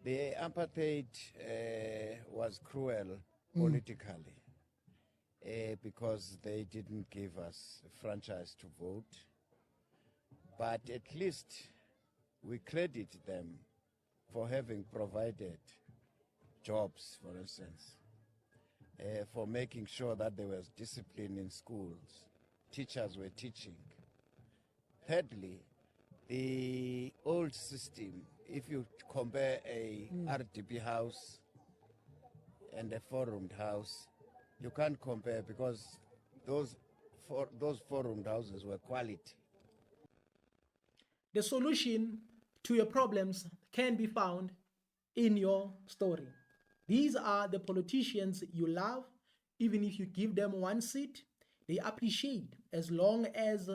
The apartheid was cruel politically because they didn't give us a franchise to vote. But at least we credit them for having provided jobs, for instance, for making sure that there was discipline in schools. Teachers were teaching. Thirdly, the old system, if you compare a RDP house and a four-roomed house, you can't compare because those four-roomed houses were quality. The solution to your problems can be found in your story. These are the politicians you love. Even if you give them one seat, they appreciate as long as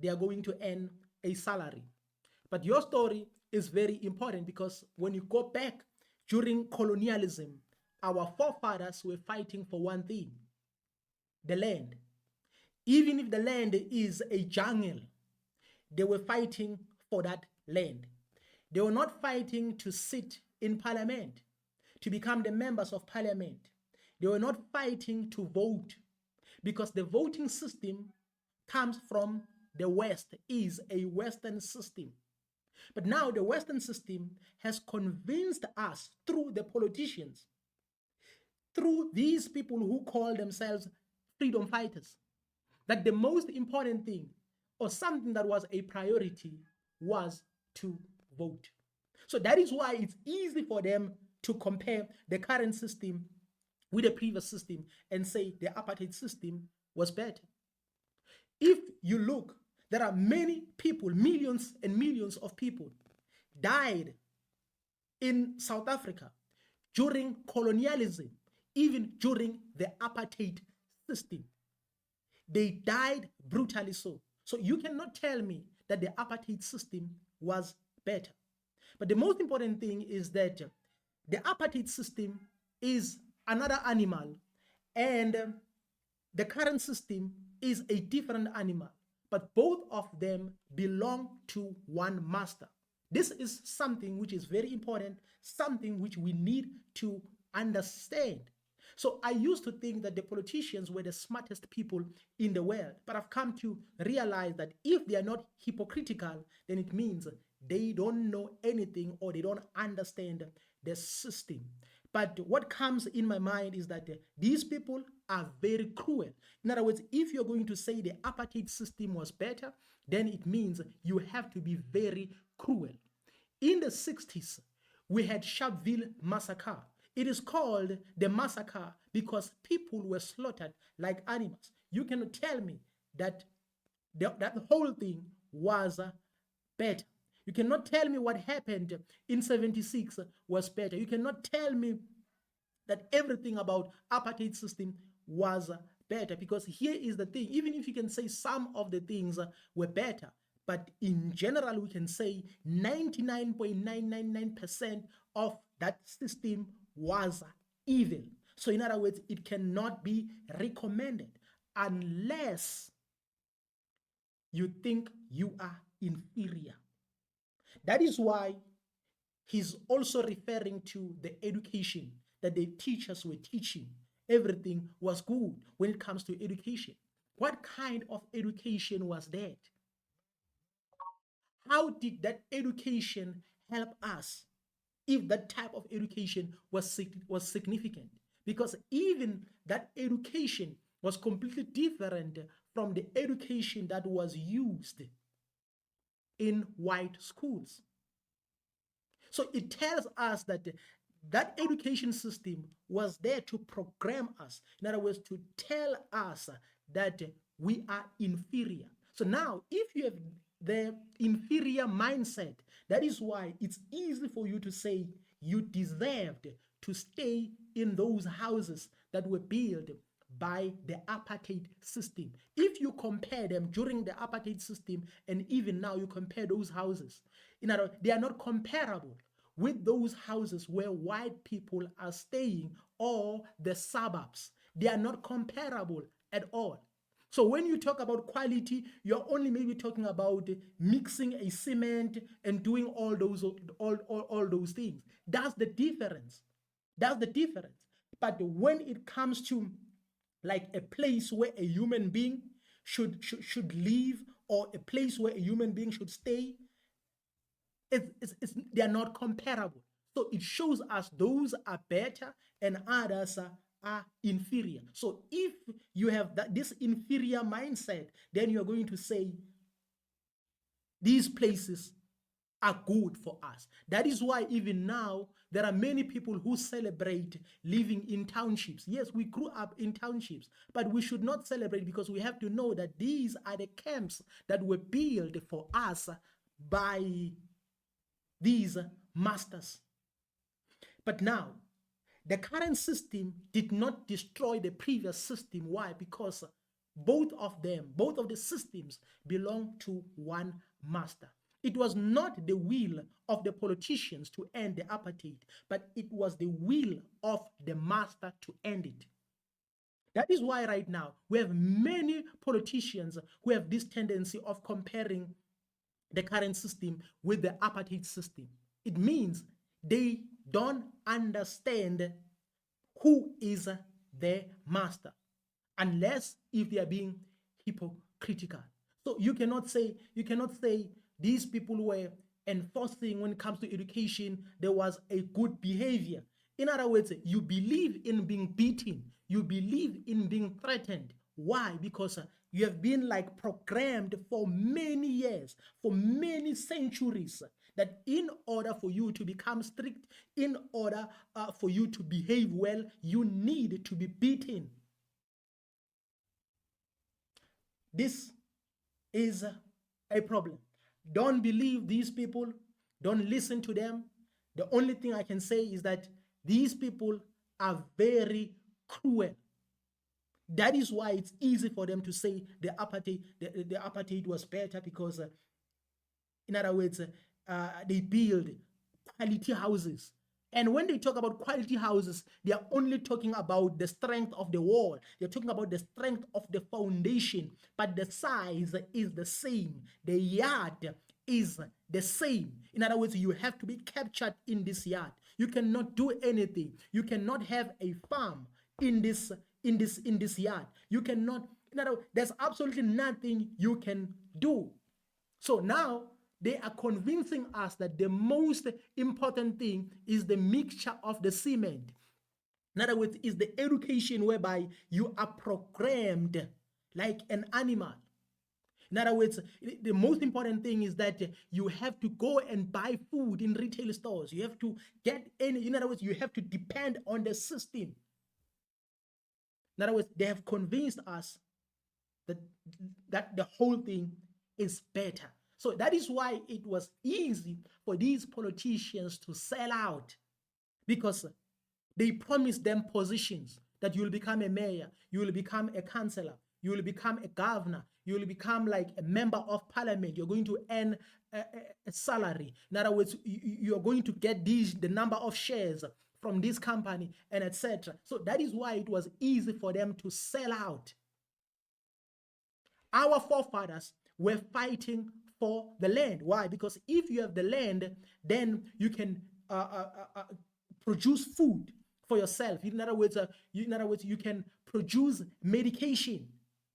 they are going to earn a salary. But your story is very important because when you go back during colonialism, our forefathers were fighting for one thing: the land. Even if the land is a jungle, they were fighting for that land. They were not fighting to sit in parliament, to become the members of parliament. They were not fighting to vote because the voting system comes from the West, is a Western system. But now the Western system has convinced us through the politicians, through these people who call themselves freedom fighters, that the most important thing or something that was a priority was to vote. So that is why it's easy for them to compare the current system with the previous system and say the apartheid system was better. If you look, there are many people, millions and millions of people died in South Africa during colonialism, even during the apartheid system. They died brutally so. So you cannot tell me that the apartheid system was better. But the most important thing is that the apartheid system is another animal and the current system is a different animal, but both of them belong to one master. This is something which is very important, something which we need to understand. So I used to think that the politicians were the smartest people in the world, but I've come to realize that if they are not hypocritical, then it means they don't know anything or they don't understand the system. But what comes in my mind is that these people are very cruel. In other words, if you're going to say the apartheid system was better, then it means you have to be very cruel. In the 60s, we had Sharpeville massacre. It is called the massacre because people were slaughtered like animals. You cannot tell me that that whole thing was better. You cannot tell me what happened in 76 was better. You cannot tell me that everything about apartheid system was better, because here is the thing. Even if you can say some of the things were better, but in general, we can say 99.999% of that system was evil. So in other words, it cannot be recommended unless you think you are inferior. That is why he's also referring to the education that the teachers were teaching. Everything was good when it comes to education. What kind of education was that? How did that education help us if that type of education was significant? Because even that education was completely different from the education that was used in white schools. So it tells us that that education system was there to program us. In other words, to tell us that we are inferior. So now, if you have the inferior mindset, that is why it's easy for you to say you deserved to stay in those houses that were built by the apartheid system. If you compare them during the apartheid system and even now you compare those houses, in other words, they are not comparable with those houses where white people are staying or the suburbs. They are not comparable at all. So when you talk about quality, you're only maybe talking about mixing a cement and doing all those things. That's the difference. That's the difference. But when it comes to like a place where a human being should live, or a place where a human being should stay, they are not comparable. So it shows us those are better and others are inferior. So if you have this inferior mindset, then you're going to say these places are good for us. That is why even now there are many people who celebrate living in townships. Yes, we grew up in townships, but we should not celebrate, because we have to know that these are the camps that were built for us by these masters. But now, the current system did not destroy the previous system. Why? Because both of the systems belong to one master. It was not the will of the politicians to end the apartheid, but it was the will of the master to end it. That is why right now we have many politicians who have this tendency of comparing the current system with the apartheid system. It means they don't understand who is their master, unless if they are being hypocritical. So you cannot say these people were enforcing, when it comes to education, there was a good behavior. In other words, you believe in being beaten, you believe in being threatened. Why? Because you have been like programmed for many years, for many centuries, that in order for you to become strict, in order for you to behave well, you need to be beaten. This is a problem. Don't believe these people. Don't listen to them. The only thing I can say is that these people are very cruel. That is why it's easy for them to say the apartheid was better, because, in other words, they build quality houses. And when they talk about quality houses, they are only talking about the strength of the wall. They're talking about the strength of the foundation, but the size is the same. The yard is the same. In other words, you have to be captured in this yard. You cannot do anything. You cannot have a farm in this yard. You cannot, in other words, there's absolutely nothing you can do. So now they are convincing us that the most important thing is the mixture of the cement. In other words, is the education whereby you are programmed like an animal. In other words, the most important thing is that you have to go and buy food in retail stores. You have to get any, in other words, you have to depend on the system. In other words, they have convinced us that the whole thing is better. So that is why it was easy for these politicians to sell out, because they promised them positions, that you will become a mayor, you will become a councillor, you will become a governor, you will become like a member of parliament, you're going to earn a salary. In other words, you're going to get the number of shares from this company, and etc. So that is why it was easy for them to sell out. Our forefathers were fighting for the land. Why? Because if you have the land, then you can produce food for yourself. In other words, you can produce medication,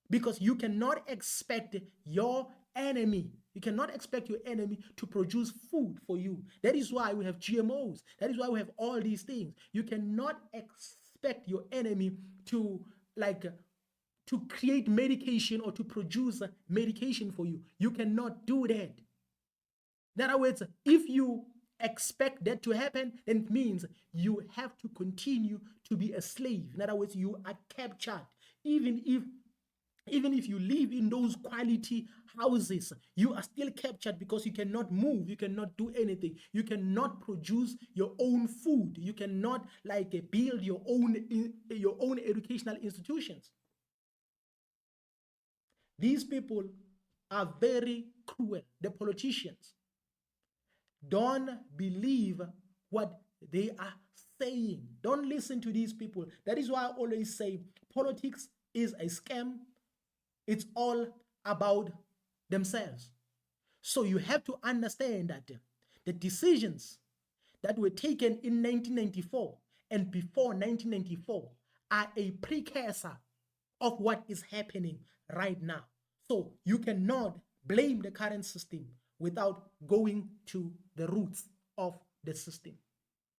because you cannot expect your enemy. You cannot expect your enemy to produce food for you. That is why we have GMOs. That is why we have all these things. You cannot expect your enemy to create medication or to produce medication for you. You cannot do that. In other words, if you expect that to happen, then it means you have to continue to be a slave. In other words, you are captured. Even if you live in those quality houses, you are still captured, because you cannot move, you cannot do anything, you cannot produce your own food, you cannot build your own educational institutions. These people are very cruel. The politicians don't believe what they are saying. Don't listen to these people. That is why I always say politics is a scam. It's all about themselves. So you have to understand that the decisions that were taken in 1994 and before 1994 are a precursor of what is happening right now. So you cannot blame the current system without going to the roots of the system.